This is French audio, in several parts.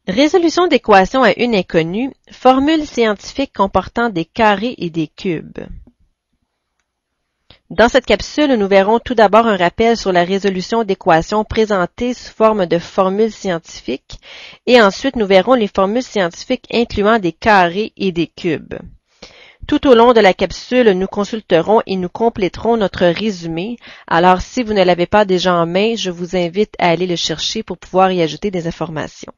Résolution d'équations à une inconnue, formule scientifique comportant des carrés et des cubes. Dans cette capsule, nous verrons tout d'abord un rappel sur la résolution d'équations présentées sous forme de formules scientifiques et ensuite nous verrons les formules scientifiques incluant des carrés et des cubes. Tout au long de la capsule, nous consulterons et nous compléterons notre résumé. Alors, si vous ne l'avez pas déjà en main, je vous invite à aller le chercher pour pouvoir y ajouter des informations.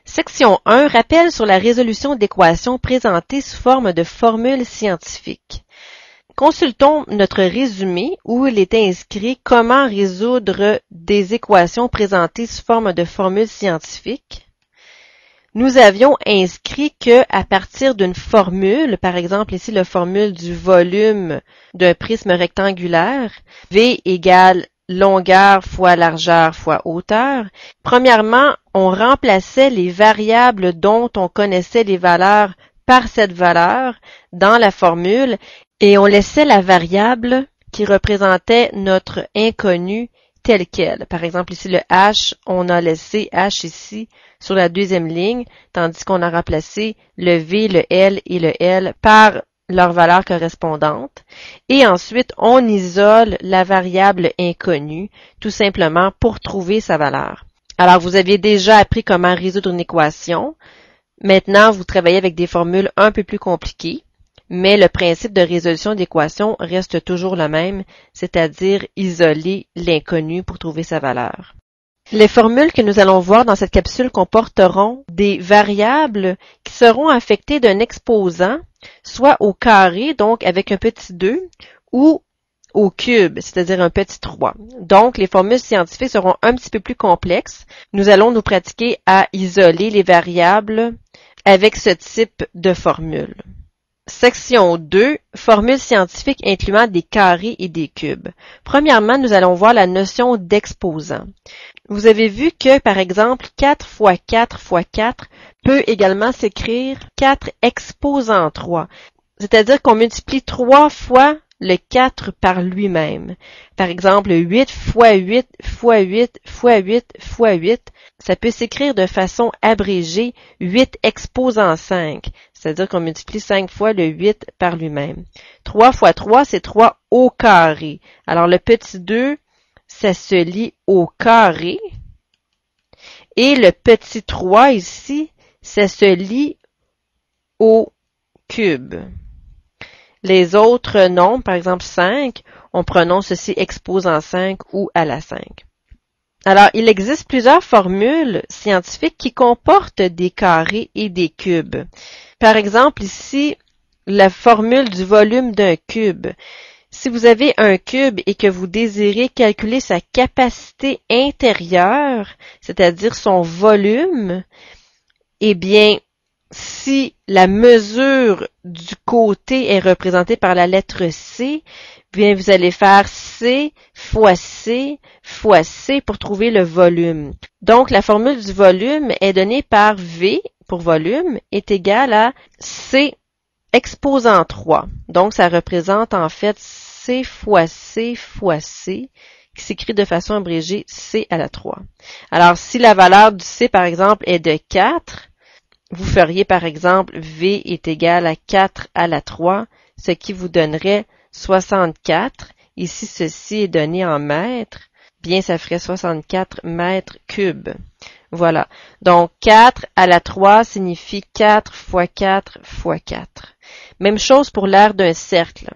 Section 1. Rappel sur la résolution d'équations présentées sous forme de formules scientifiques. Consultons notre résumé où il est inscrit comment résoudre des équations présentées sous forme de formules scientifiques. Nous avions inscrit que à partir d'une formule, par exemple ici la formule du volume d'un prisme rectangulaire, V égale longueur fois largeur fois hauteur. Premièrement, on remplaçait les variables dont on connaissait les valeurs par cette valeur dans la formule et on laissait la variable qui représentait notre inconnu tel quel. Par exemple, ici le H, on a laissé H ici sur la deuxième ligne, tandis qu'on a remplacé le V, le L et le L par leurs valeurs correspondantes. Et ensuite, on isole la variable inconnue, tout simplement pour trouver sa valeur. Alors, vous aviez déjà appris comment résoudre une équation. Maintenant, vous travaillez avec des formules un peu plus compliquées, mais le principe de résolution d'équation reste toujours le même, c'est-à-dire isoler l'inconnu pour trouver sa valeur. Les formules que nous allons voir dans cette capsule comporteront des variables qui seront affectées d'un exposant, soit au carré, donc avec un petit 2, ou au cube, c'est-à-dire un petit 3. Donc, les formules scientifiques seront un petit peu plus complexes. Nous allons nous pratiquer à isoler les variables avec ce type de formule. Section 2. Formules scientifiques incluant des carrés et des cubes. Premièrement, nous allons voir la notion d'exposant. Vous avez vu que, par exemple, 4 fois 4 fois 4 peut également s'écrire 4 exposant 3. C'est-à-dire qu'on multiplie 3 fois le 4 par lui-même. Par exemple, 8 fois 8 fois 8 fois 8 fois 8, ça peut s'écrire de façon abrégée 8 exposant 5. C'est-à-dire qu'on multiplie 5 fois le 8 par lui-même. 3 fois 3, c'est 3 au carré. Alors, le petit 2, ça se lit au carré. Et le petit 3 ici, ça se lit au cube. Les autres nombres, par exemple 5, on prononce ceci exposant 5 ou à la 5. Alors, il existe plusieurs formules scientifiques qui comportent des carrés et des cubes. Par exemple, ici, la formule du volume d'un cube. Si vous avez un cube et que vous désirez calculer sa capacité intérieure, c'est-à-dire son volume, eh bien, si la mesure du côté est représentée par la lettre C, bien vous allez faire C fois C fois C pour trouver le volume. Donc, la formule du volume est donnée par V pour volume est égale à C exposant 3. Donc, ça représente en fait C fois C fois C qui s'écrit de façon abrégée C à la 3. Alors, si la valeur du C, par exemple, est de 4, vous feriez par exemple V est égal à 4 à la 3, ce qui vous donnerait 64. Ici, ceci est donné en mètres. Bien, ça ferait 64 mètres cubes. Voilà. Donc, 4 à la 3 signifie 4 fois 4 fois 4. Même chose pour l'aire d'un cercle.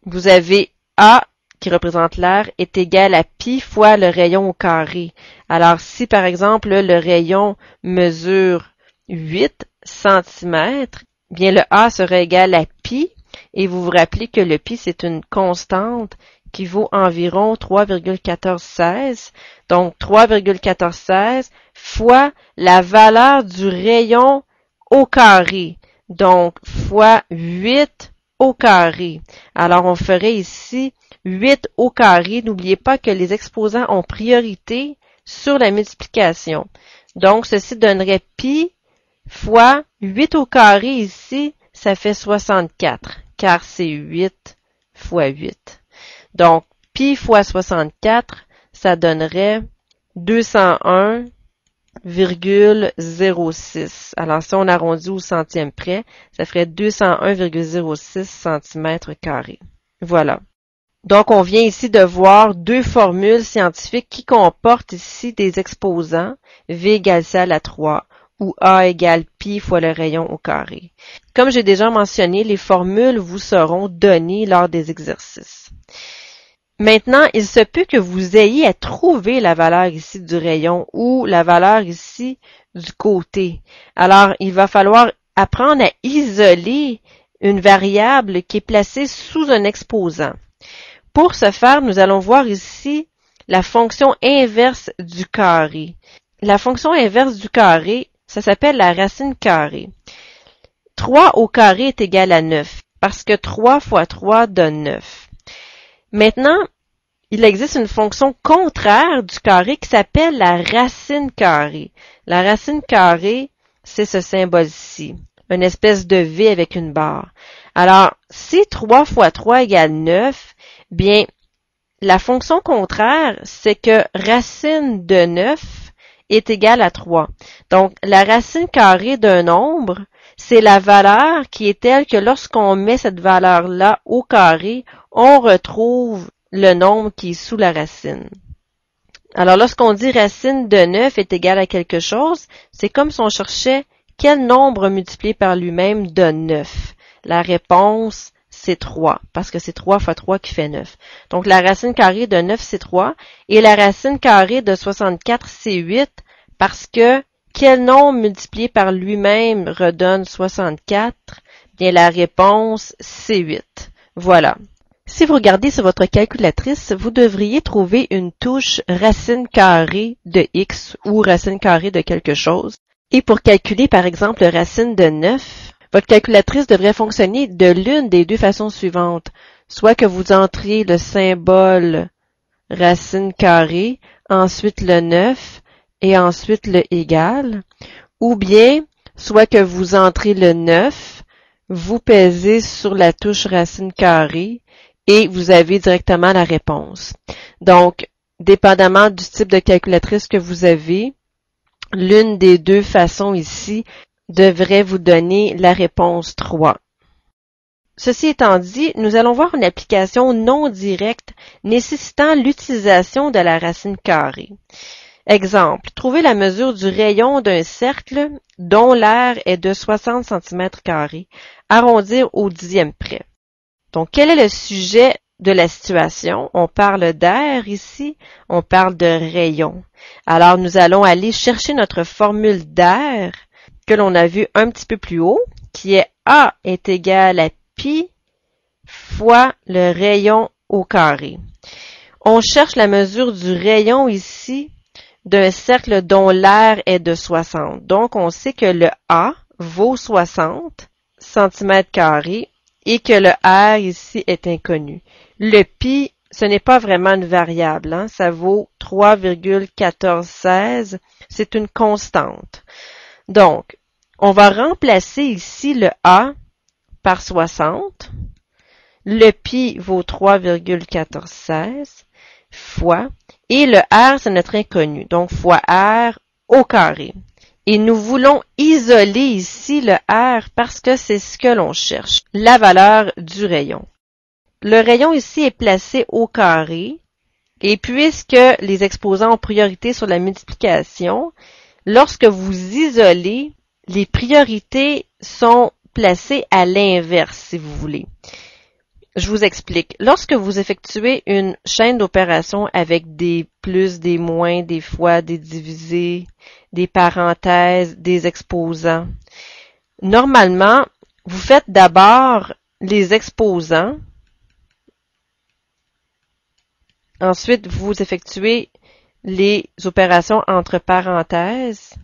Vous avez A qui représente l'aire est égal à pi fois le rayon au carré. Alors, si par exemple le rayon mesure 8 cm, bien le A sera égal à pi, et vous vous rappelez que le pi c'est une constante qui vaut environ 3,1416. Donc 3,1416 fois la valeur du rayon au carré. Donc fois 8 au carré. Alors on ferait ici 8 au carré. N'oubliez pas que les exposants ont priorité sur la multiplication. Donc ceci donnerait pi fois 8 au carré ici, ça fait 64, car c'est 8 fois 8. Donc, pi fois 64, ça donnerait 201,06. Alors, si on arrondit au centième près, ça ferait 201,06 cm². Voilà. Donc, on vient ici de voir deux formules scientifiques qui comportent ici des exposants, V égale C à la 3, ou A égale pi fois le rayon au carré. Comme j'ai déjà mentionné, les formules vous seront données lors des exercices. Maintenant, il se peut que vous ayez à trouver la valeur ici du rayon ou la valeur ici du côté. Alors, il va falloir apprendre à isoler une variable qui est placée sous un exposant. Pour ce faire, nous allons voir ici la fonction inverse du carré. La fonction inverse du carré, ça s'appelle la racine carrée. 3 au carré est égal à 9, parce que 3 fois 3 donne 9. Maintenant, il existe une fonction contraire du carré qui s'appelle la racine carrée. La racine carrée, c'est ce symbole-ci, une espèce de V avec une barre. Alors, si 3 fois 3 égale 9, bien, la fonction contraire, c'est que racine de 9 est égale à 3. Donc, la racine carrée d'un nombre, c'est la valeur qui est telle que lorsqu'on met cette valeur-là au carré, on retrouve le nombre qui est sous la racine. Alors, lorsqu'on dit racine de 9 est égale à quelque chose, c'est comme si on cherchait quel nombre multiplié par lui-même donne 9. La réponse, c'est 3, parce que c'est 3 fois 3 qui fait 9. Donc, la racine carrée de 9, c'est 3, et la racine carrée de 64, c'est 8, parce que quel nombre multiplié par lui-même redonne 64? Bien, la réponse, c'est 8. Voilà. Si vous regardez sur votre calculatrice, vous devriez trouver une touche racine carrée de x ou racine carrée de quelque chose. Et pour calculer, par exemple, racine de 9, votre calculatrice devrait fonctionner de l'une des deux façons suivantes. Soit que vous entriez le symbole racine carrée, ensuite le 9 et ensuite le égal, ou bien soit que vous entrez le 9, vous pèsez sur la touche racine carrée et vous avez directement la réponse. Donc, dépendamment du type de calculatrice que vous avez, l'une des deux façons ici devrait vous donner la réponse 3. Ceci étant dit, nous allons voir une application non directe nécessitant l'utilisation de la racine carrée. Exemple, trouvez la mesure du rayon d'un cercle dont l'aire est de 60 cm², arrondir au dixième près. Donc, quel est le sujet de la situation? On parle d'air ici, on parle de rayon. Alors, nous allons aller chercher notre formule d'air que l'on a vu un petit peu plus haut, qui est A est égal à pi fois le rayon au carré. On cherche la mesure du rayon ici d'un cercle dont l'aire est de 60. Donc, on sait que le A vaut 60 cm² et que le R ici est inconnu. Le pi, ce n'est pas vraiment une variable, hein? Ça vaut 3,1416. C'est une constante. Donc, on va remplacer ici le A par 60. Le pi vaut 3,1416 fois, et le R, c'est notre inconnu, donc fois R au carré. Et nous voulons isoler ici le R parce que c'est ce que l'on cherche, la valeur du rayon. Le rayon ici est placé au carré, et puisque les exposants ont priorité sur la multiplication, lorsque vous isolez, les priorités sont placées à l'inverse, si vous voulez. Je vous explique. Lorsque vous effectuez une chaîne d'opérations avec des plus, des moins, des fois, des divisés, des parenthèses, des exposants, normalement, vous faites d'abord les exposants. Ensuite, vous effectuez les opérations entre parenthèses.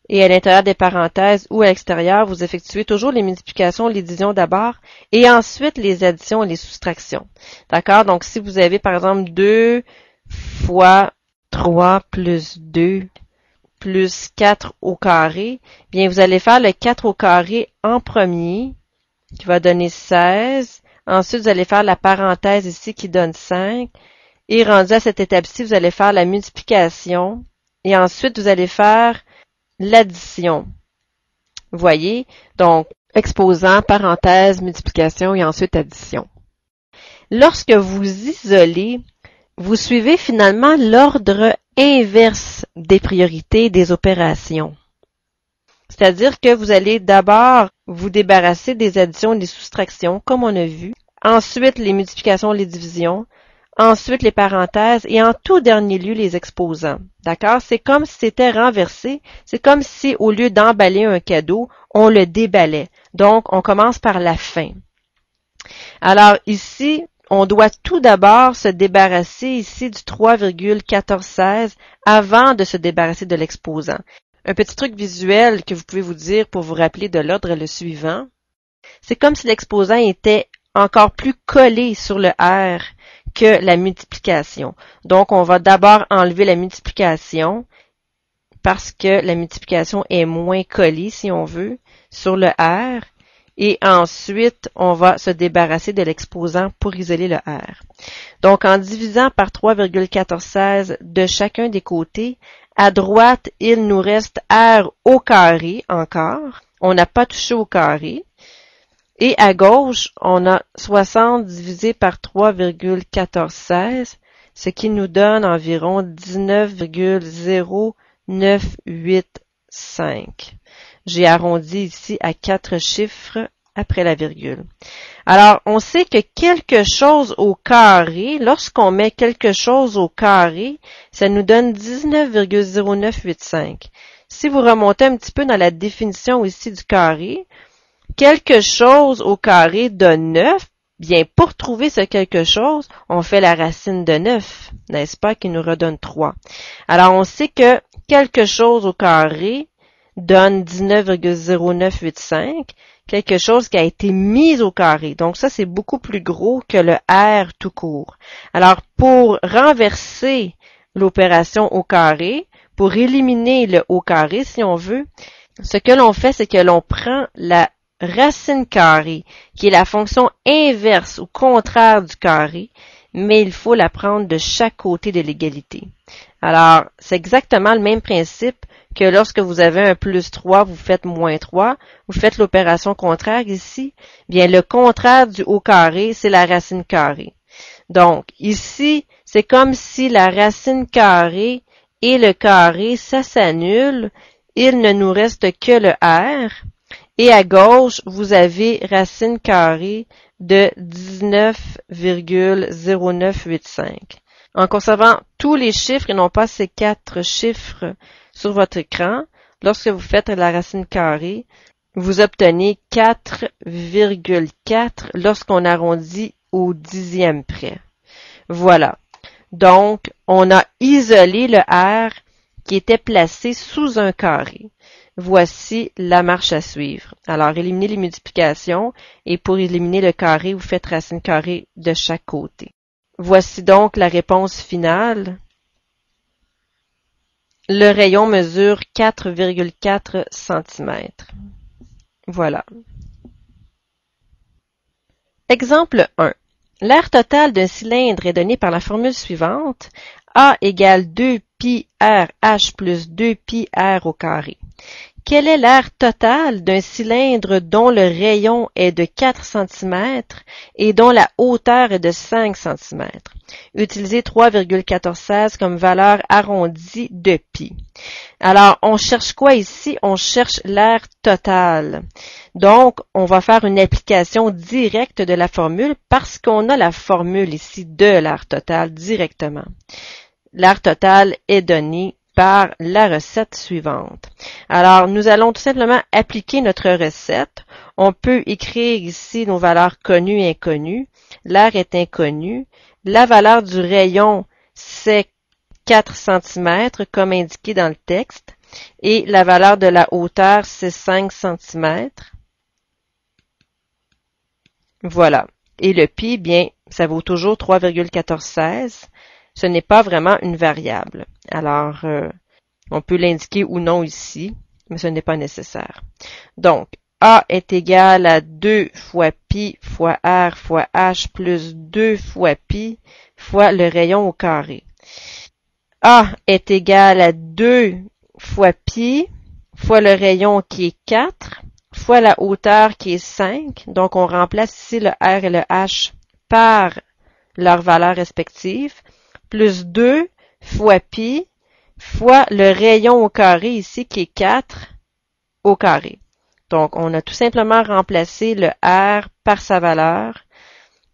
Et à l'intérieur des parenthèses ou à l'extérieur, vous effectuez toujours les multiplications, les divisions d'abord, et ensuite les additions et les soustractions. D'accord? Donc, si vous avez, par exemple, 2 fois 3 plus 2 plus 4 au carré, bien, vous allez faire le 4 au carré en premier, qui va donner 16. Ensuite, vous allez faire la parenthèse ici qui donne 5. Et rendu à cette étape-ci, vous allez faire la multiplication et ensuite vous allez faire l'addition. Vous voyez? Donc, exposant, parenthèse, multiplication et ensuite addition. Lorsque vous isolez, vous suivez finalement l'ordre inverse des priorités des opérations. C'est-à-dire que vous allez d'abord vous débarrasser des additions et des soustractions, comme on a vu, ensuite les multiplications et les divisions, ensuite les parenthèses et en tout dernier lieu les exposants. D'accord? C'est comme si c'était renversé. C'est comme si au lieu d'emballer un cadeau, on le déballait. Donc, on commence par la fin. Alors ici, on doit tout d'abord se débarrasser ici du 3,1416 avant de se débarrasser de l'exposant. Un petit truc visuel que vous pouvez vous dire pour vous rappeler de l'ordre est le suivant. C'est comme si l'exposant était encore plus collé sur le R que la multiplication. Donc, on va d'abord enlever la multiplication parce que la multiplication est moins collée, si on veut, sur le R. Et ensuite, on va se débarrasser de l'exposant pour isoler le R. Donc, en divisant par 3,1416 de chacun des côtés, à droite, il nous reste R au carré encore. On n'a pas touché au carré. Et à gauche, on a 60 divisé par 3,1416, ce qui nous donne environ 19,0985. J'ai arrondi ici à 4 chiffres après la virgule. Alors, on sait que quelque chose au carré, lorsqu'on met quelque chose au carré, ça nous donne 19,0985. Si vous remontez un petit peu dans la définition ici du carré, quelque chose au carré de 9, bien, pour trouver ce quelque chose, on fait la racine de 9, n'est-ce pas, qui nous redonne 3. Alors, on sait que quelque chose au carré donne 19,0985, quelque chose qui a été mis au carré. Donc ça, c'est beaucoup plus gros que le R tout court. Alors, pour renverser l'opération au carré, pour éliminer le au carré, si on veut, ce que l'on fait, c'est que l'on prend la racine carrée, qui est la fonction inverse ou contraire du carré, mais il faut la prendre de chaque côté de l'égalité. Alors, c'est exactement le même principe que lorsque vous avez un plus 3, vous faites moins 3, vous faites l'opération contraire ici. Bien, le contraire du au carré, c'est la racine carrée. Donc, ici, c'est comme si la racine carrée et le carré, ça s'annule. Il ne nous reste que le R. Et à gauche, vous avez racine carrée de 19,0985. En conservant tous les chiffres et non pas ces 4 chiffres sur votre écran, lorsque vous faites la racine carrée, vous obtenez 4,4 lorsqu'on arrondit au dixième près. Voilà. Donc, on a isolé le R qui était placé sous un carré. Voici la marche à suivre. Alors, éliminez les multiplications et pour éliminer le carré, vous faites racine carrée de chaque côté. Voici donc la réponse finale. Le rayon mesure 4,4 cm. Voilà. Exemple 1. L'aire totale d'un cylindre est donné par la formule suivante. A égale 2 pi RH plus 2 pi R au carré. Quelle est l'aire totale d'un cylindre dont le rayon est de 4 cm et dont la hauteur est de 5 cm? Utilisez 3,1416 comme valeur arrondie de pi. Alors, on cherche quoi ici? On cherche l'aire totale. Donc, on va faire une application directe de la formule parce qu'on a la formule ici de l'aire totale directement. L'aire totale est donnée par la recette suivante. Alors, nous allons tout simplement appliquer notre recette. On peut écrire ici nos valeurs connues et inconnues. L'aire est inconnue. La valeur du rayon, c'est 4 cm, comme indiqué dans le texte. Et la valeur de la hauteur, c'est 5 cm. Voilà. Et le pi, bien, ça vaut toujours 3,1416. Ce n'est pas vraiment une variable. Alors, on peut l'indiquer ou non ici, mais ce n'est pas nécessaire. Donc, A est égal à 2 fois pi fois R fois H plus 2 fois pi fois le rayon au carré. A est égal à 2 fois pi fois le rayon qui est 4 fois la hauteur qui est 5. Donc, on remplace ici le R et le H par leurs valeurs respectives, plus 2 fois pi fois le rayon au carré ici qui est 4 au carré. Donc, on a tout simplement remplacé le R par sa valeur.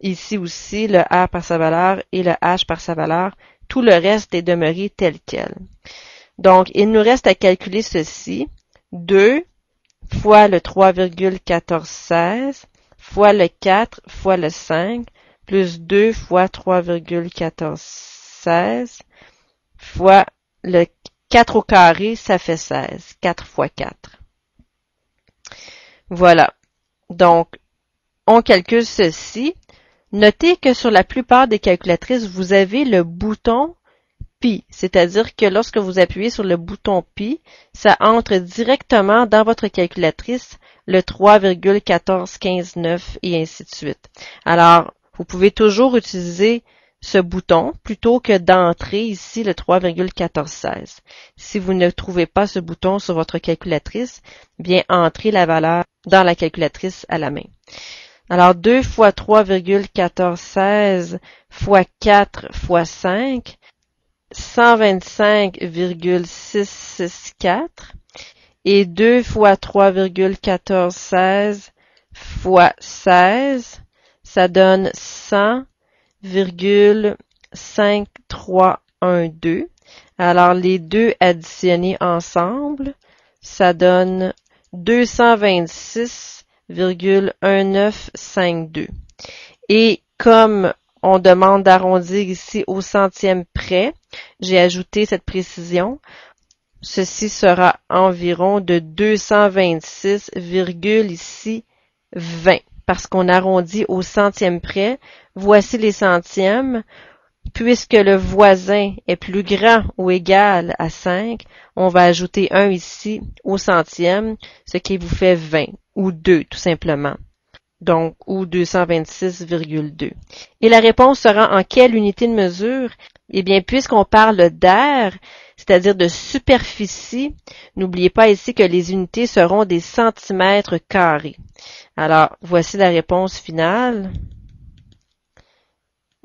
Ici aussi, le R par sa valeur et le H par sa valeur. Tout le reste est demeuré tel quel. Donc, il nous reste à calculer ceci. 2 fois le 3,1416 fois le 4 fois le 5 plus 2 fois 3,1416 fois le 4 au carré, ça fait 16. 4 fois 4. Voilà. Donc, on calcule ceci. Notez que sur la plupart des calculatrices, vous avez le bouton Pi, c'est-à-dire que lorsque vous appuyez sur le bouton Pi, ça entre directement dans votre calculatrice le 3,14159 et ainsi de suite. Alors, vous pouvez toujours utiliser ce bouton plutôt que d'entrer ici le 3,1416. Si vous ne trouvez pas ce bouton sur votre calculatrice, bien entrez la valeur dans la calculatrice à la main. Alors, 2 fois 3,1416 fois 4 fois 5, 125,664 et 2 fois 3,1416 fois 16, ça donne 100,5312. Alors, les deux additionnés ensemble, ça donne 226,1952. Et comme on demande d'arrondir ici au centième près, j'ai ajouté cette précision. Ceci sera environ de 226, ici 20, parce qu'on arrondit au centième près. Voici les centièmes. Puisque le voisin est plus grand ou égal à 5, on va ajouter 1 ici au centième, ce qui vous fait 20, ou 2 tout simplement. Donc, ou 226,2. Et la réponse sera en quelle unité de mesure? Eh bien, puisqu'on parle d'air, c'est-à-dire de superficie, n'oubliez pas ici que les unités seront des centimètres carrés. Alors, voici la réponse finale.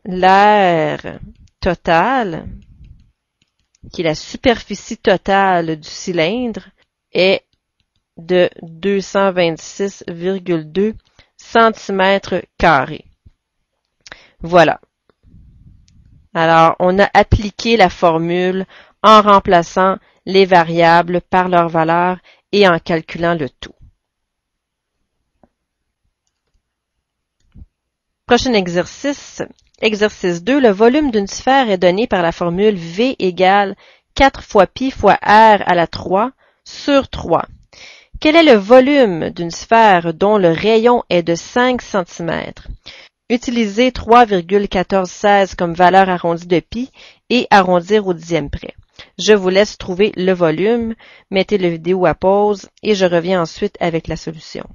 L'air total, qui est la superficie totale du cylindre, est de 226,2 centimètres carrés. Voilà. Alors, on a appliqué la formule en remplaçant les variables par leur valeur et en calculant le tout. Prochain exercice. Exercice 2. Le volume d'une sphère est donné par la formule V égale 4 fois pi fois R à la 3 sur 3. Quel est le volume d'une sphère dont le rayon est de 5 cm? Utilisez 3,1416 comme valeur arrondie de pi et arrondir au dixième près. Je vous laisse trouver le volume, mettez la vidéo à pause et je reviens ensuite avec la solution.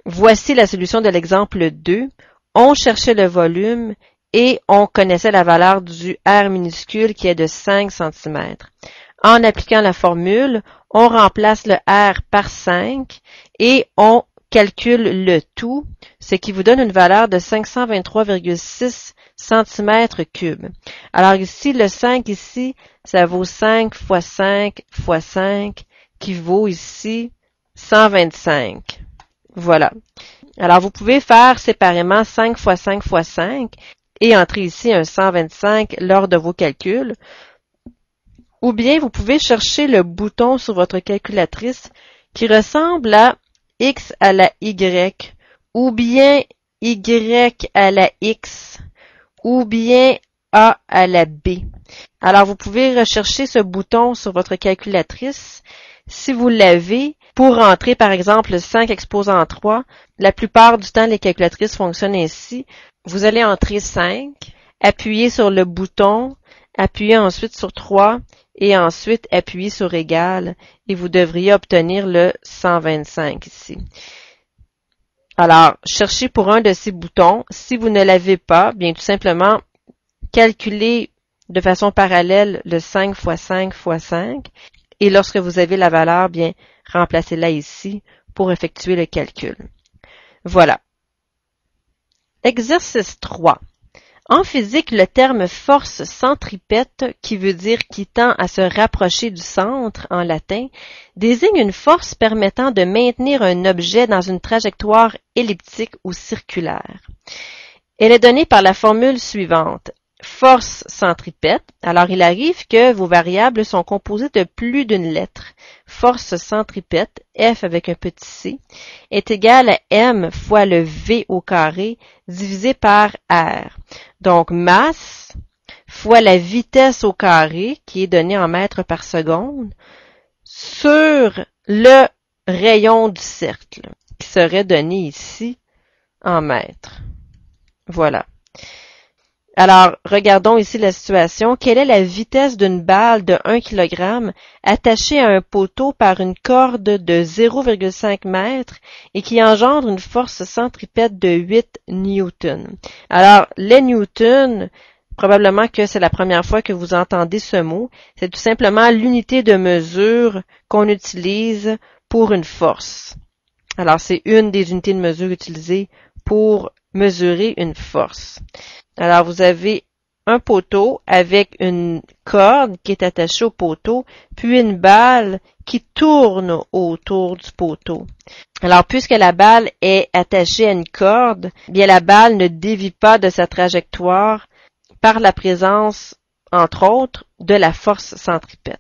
Voici la solution de l'exemple 2. On cherchait le volume et on connaissait la valeur du R minuscule qui est de 5 cm. En appliquant la formule, on remplace le R par 5 et on calcule le tout, ce qui vous donne une valeur de 523,6 cm3. Alors ici, le 5 ici, ça vaut 5 fois 5 fois 5 qui vaut ici 125. Voilà. Alors, vous pouvez faire séparément 5 fois 5 fois 5 et entrer ici un 125 lors de vos calculs. Ou bien, vous pouvez chercher le bouton sur votre calculatrice qui ressemble à X à la Y, ou bien Y à la X, ou bien A à la B. Alors, vous pouvez rechercher ce bouton sur votre calculatrice. Si vous l'avez, pour entrer par exemple 5 exposant 3, la plupart du temps les calculatrices fonctionnent ainsi. Vous allez entrer 5, appuyer sur le bouton, appuyer ensuite sur 3 et ensuite appuyer sur égal et vous devriez obtenir le 125 ici. Alors, cherchez pour un de ces boutons. Si vous ne l'avez pas, bien tout simplement, calculez de façon parallèle le 5 fois 5 fois 5. Et lorsque vous avez la valeur, bien, remplacez-la ici pour effectuer le calcul. Voilà. Exercice 3. En physique, le terme force centripète, qui veut dire qui tend à se rapprocher du centre en latin, désigne une force permettant de maintenir un objet dans une trajectoire elliptique ou circulaire. Elle est donnée par la formule suivante. Force centripète. Alors, il arrive que vos variables sont composées de plus d'une lettre. Force centripète, F avec un petit c, est égale à M fois le V au carré divisé par R. Donc, masse fois la vitesse au carré, qui est donnée en mètres par seconde, sur le rayon du cercle, qui serait donné ici en mètres. Voilà. Alors, regardons ici la situation. Quelle est la vitesse d'une balle de 1 kg attachée à un poteau par une corde de 0,5 mètres et qui engendre une force centripète de 8 newtons? Alors, les newtons, probablement que c'est la première fois que vous entendez ce mot. C'est tout simplement l'unité de mesure qu'on utilise pour une force. Alors, c'est une des unités de mesure utilisées pour mesurer une force. Alors, vous avez un poteau avec une corde qui est attachée au poteau, puis une balle qui tourne autour du poteau. Alors, puisque la balle est attachée à une corde, bien la balle ne dévie pas de sa trajectoire par la présence, entre autres, de la force centripète.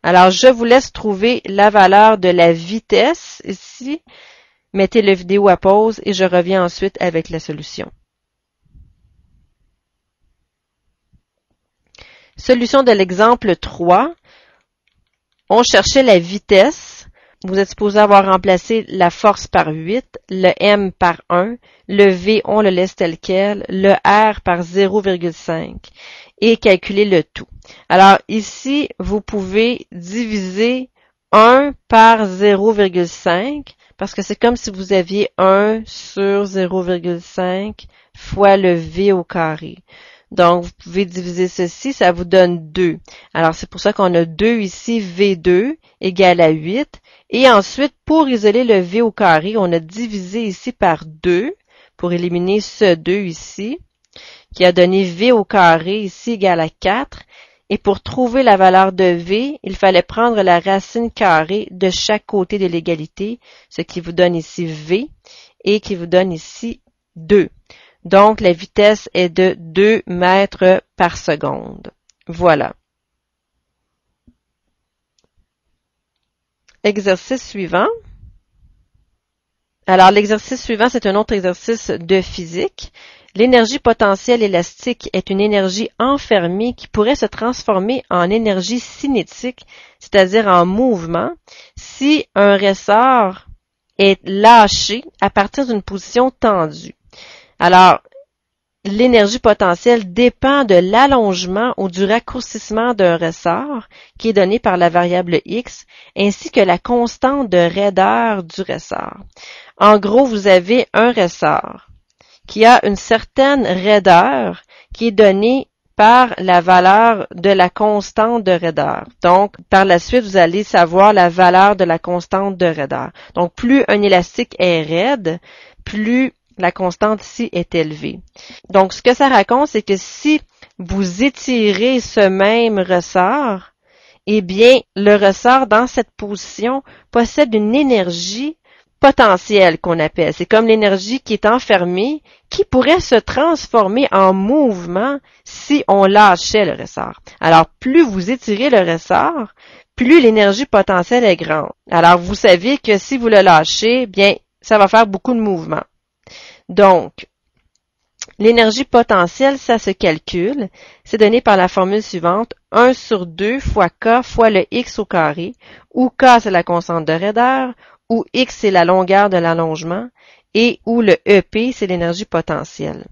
Alors, je vous laisse trouver la valeur de la vitesse ici. Mettez la vidéo à pause et je reviens ensuite avec la solution. Solution de l'exemple 3. On cherchait la vitesse. Vous êtes supposé avoir remplacé la force par 8, le M par 1, le V, on le laisse tel quel, le R par 0,5 et calculer le tout. Alors ici, vous pouvez diviser 1 par 0,5 parce que c'est comme si vous aviez 1 sur 0,5 fois le V au carré. Donc, vous pouvez diviser ceci, ça vous donne 2. Alors, c'est pour ça qu'on a 2 ici, V2 égale à 8. Et ensuite, pour isoler le V au carré, on a divisé ici par 2 pour éliminer ce 2 ici, qui a donné V au carré ici égale à 4. Et pour trouver la valeur de V, il fallait prendre la racine carrée de chaque côté de l'égalité, ce qui vous donne ici V et qui vous donne ici 2. Donc, la vitesse est de 2 mètres par seconde. Voilà. Exercice suivant. Alors, l'exercice suivant, c'est un autre exercice de physique. L'énergie potentielle élastique est une énergie enfermée qui pourrait se transformer en énergie cinétique, c'est-à-dire en mouvement, si un ressort est lâché à partir d'une position tendue. Alors, l'énergie potentielle dépend de l'allongement ou du raccourcissement d'un ressort qui est donné par la variable x, ainsi que la constante de raideur du ressort. En gros, vous avez un ressort qui a une certaine raideur qui est donnée par la valeur de la constante de raideur. Donc, par la suite, vous allez savoir la valeur de la constante de raideur. Donc, plus un élastique est raide, plus la constante ici est élevée. Donc, ce que ça raconte, c'est que si vous étirez ce même ressort, eh bien, le ressort dans cette position possède une énergie potentielle qu'on appelle. C'est comme l'énergie qui est enfermée, qui pourrait se transformer en mouvement si on lâchait le ressort. Alors, plus vous étirez le ressort, plus l'énergie potentielle est grande. Alors, vous savez que si vous le lâchez, bien, ça va faire beaucoup de mouvement. Donc, l'énergie potentielle, ça se calcule. C'est donné par la formule suivante. 1 sur 2 fois K fois le X au carré, où K, c'est la constante de raideur, où X, c'est la longueur de l'allongement, et où le EP, c'est l'énergie potentielle.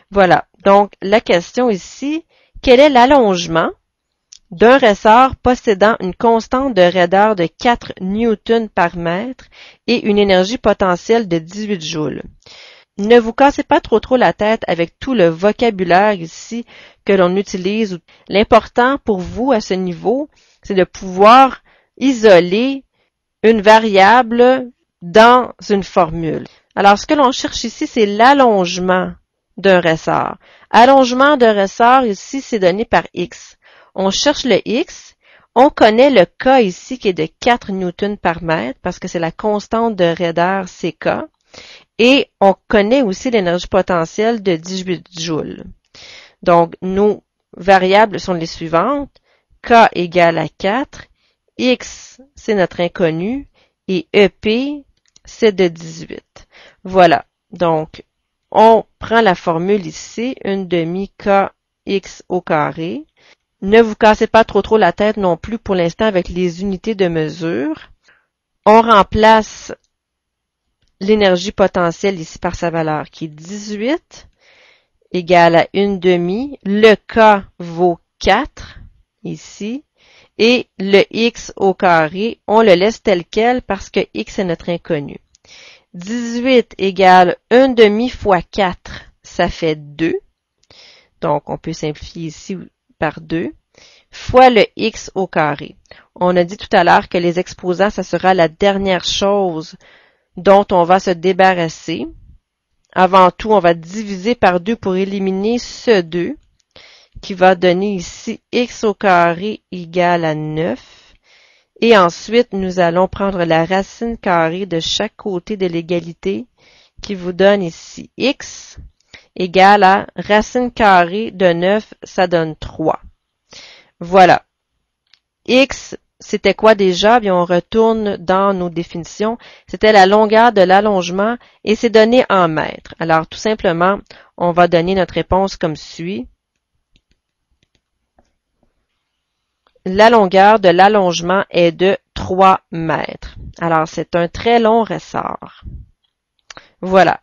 Voilà. Donc, la question ici, quel est l'allongement d'un ressort possédant une constante de raideur de 4 newtons par mètre et une énergie potentielle de 18 joules. Ne vous cassez pas trop la tête avec tout le vocabulaire ici que l'on utilise. L'important pour vous à ce niveau, c'est de pouvoir isoler une variable dans une formule. Alors, ce que l'on cherche ici, c'est l'allongement d'un ressort. Allongement d'un ressort, ici, c'est donné par X. On cherche le X. On connaît le K ici qui est de 4 newtons par mètre parce que c'est la constante de raideur CK. Et on connaît aussi l'énergie potentielle de 18 joules. Donc, nos variables sont les suivantes. K égale à 4. X, c'est notre inconnu. Et EP, c'est de 18. Voilà. Donc, on prend la formule ici, une demi KX au carré. Ne vous cassez pas trop la tête non plus pour l'instant avec les unités de mesure. On remplace l'énergie potentielle ici par sa valeur qui est 18 égale à une demi. Le K vaut 4 ici. Et le X au carré, on le laisse tel quel parce que X est notre inconnu. 18 égale 1 demi fois 4, ça fait 2. Donc, on peut simplifier ici par 2, fois le X au carré. On a dit tout à l'heure que les exposants, ça sera la dernière chose dont on va se débarrasser. Avant tout, on va diviser par 2 pour éliminer ce 2, qui va donner ici X au carré égale à 9. Et ensuite, nous allons prendre la racine carrée de chaque côté de l'égalité qui vous donne ici X égale à racine carrée de 9, ça donne 3. Voilà. X, c'était quoi déjà? Bien, on retourne dans nos définitions. C'était la longueur de l'allongement et c'est donné en mètres. Alors, tout simplement, on va donner notre réponse comme suit. La longueur de l'allongement est de 3 mètres. Alors, c'est un très long ressort. Voilà.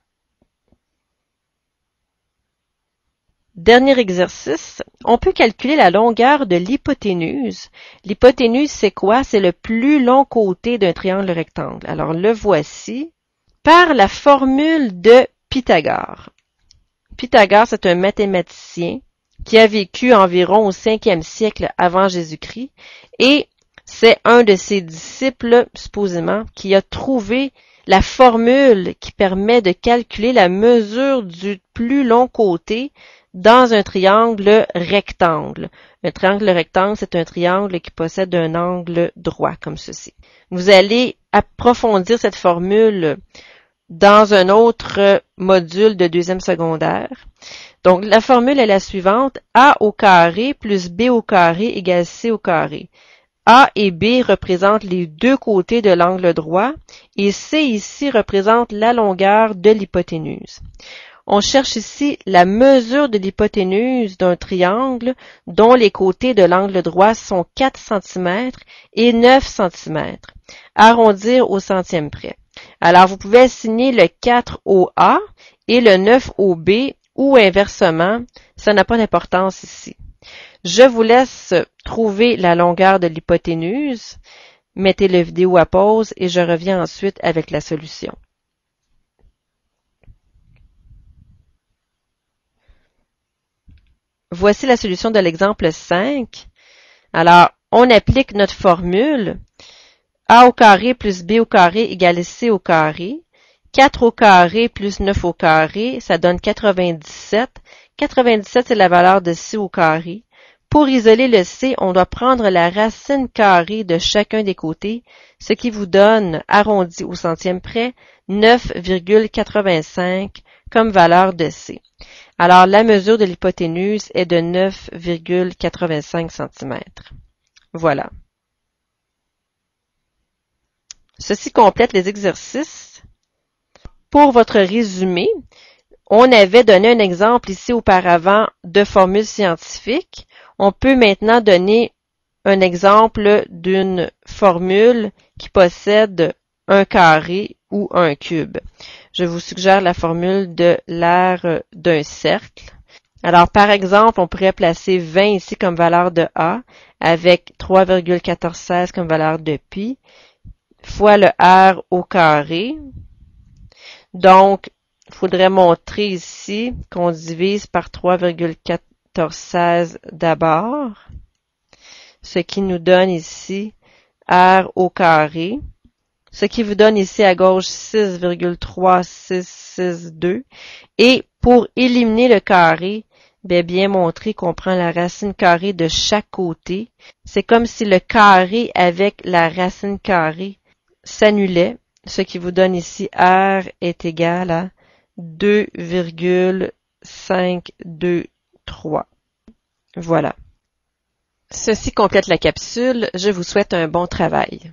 Dernier exercice, on peut calculer la longueur de l'hypoténuse. L'hypoténuse, c'est quoi? C'est le plus long côté d'un triangle rectangle. Alors, le voici par la formule de Pythagore. Pythagore, c'est un mathématicien qui a vécu environ au 5e siècle avant Jésus-Christ, et c'est un de ses disciples, supposément, qui a trouvé la formule qui permet de calculer la mesure du plus long côté dans un triangle rectangle. Un triangle rectangle, c'est un triangle qui possède un angle droit, comme ceci. Vous allez approfondir cette formule dans un autre module de 2e secondaire. Donc, la formule est la suivante. A au carré plus B au carré égale C au carré. A et B représentent les deux côtés de l'angle droit et C ici représente la longueur de l'hypoténuse. On cherche ici la mesure de l'hypoténuse d'un triangle dont les côtés de l'angle droit sont 4 cm et 9 cm. Arrondir au centième près. Alors, vous pouvez assigner le 4 au A et le 9 au B ou inversement, ça n'a pas d'importance ici. Je vous laisse trouver la longueur de l'hypoténuse. Mettez la vidéo à pause et je reviens ensuite avec la solution. Voici la solution de l'exemple 5. Alors, on applique notre formule. A au carré plus B au carré égale C au carré. 4 au carré plus 9 au carré, ça donne 97. 97, c'est la valeur de C au carré. Pour isoler le C, on doit prendre la racine carrée de chacun des côtés, ce qui vous donne, arrondi au centième près, 9,85 comme valeur de C. Alors, la mesure de l'hypoténuse est de 9,85 cm. Voilà. Ceci complète les exercices. Pour votre résumé, on avait donné un exemple ici auparavant de formule scientifique. On peut maintenant donner un exemple d'une formule qui possède un carré ou un cube. Je vous suggère la formule de l'aire d'un cercle. Alors, par exemple, on pourrait placer 20 ici comme valeur de A avec 3,1416 comme valeur de pi fois le R au carré. Donc, il faudrait montrer ici qu'on divise par 3,1416 d'abord, ce qui nous donne ici R au carré, ce qui vous donne ici à gauche 6,3662. Et pour éliminer le carré, bien montrer qu'on prend la racine carrée de chaque côté. C'est comme si le carré avec la racine carrée s'annulait, ce qui vous donne ici R est égal à 2,523. Voilà. Ceci complète la capsule. Je vous souhaite un bon travail.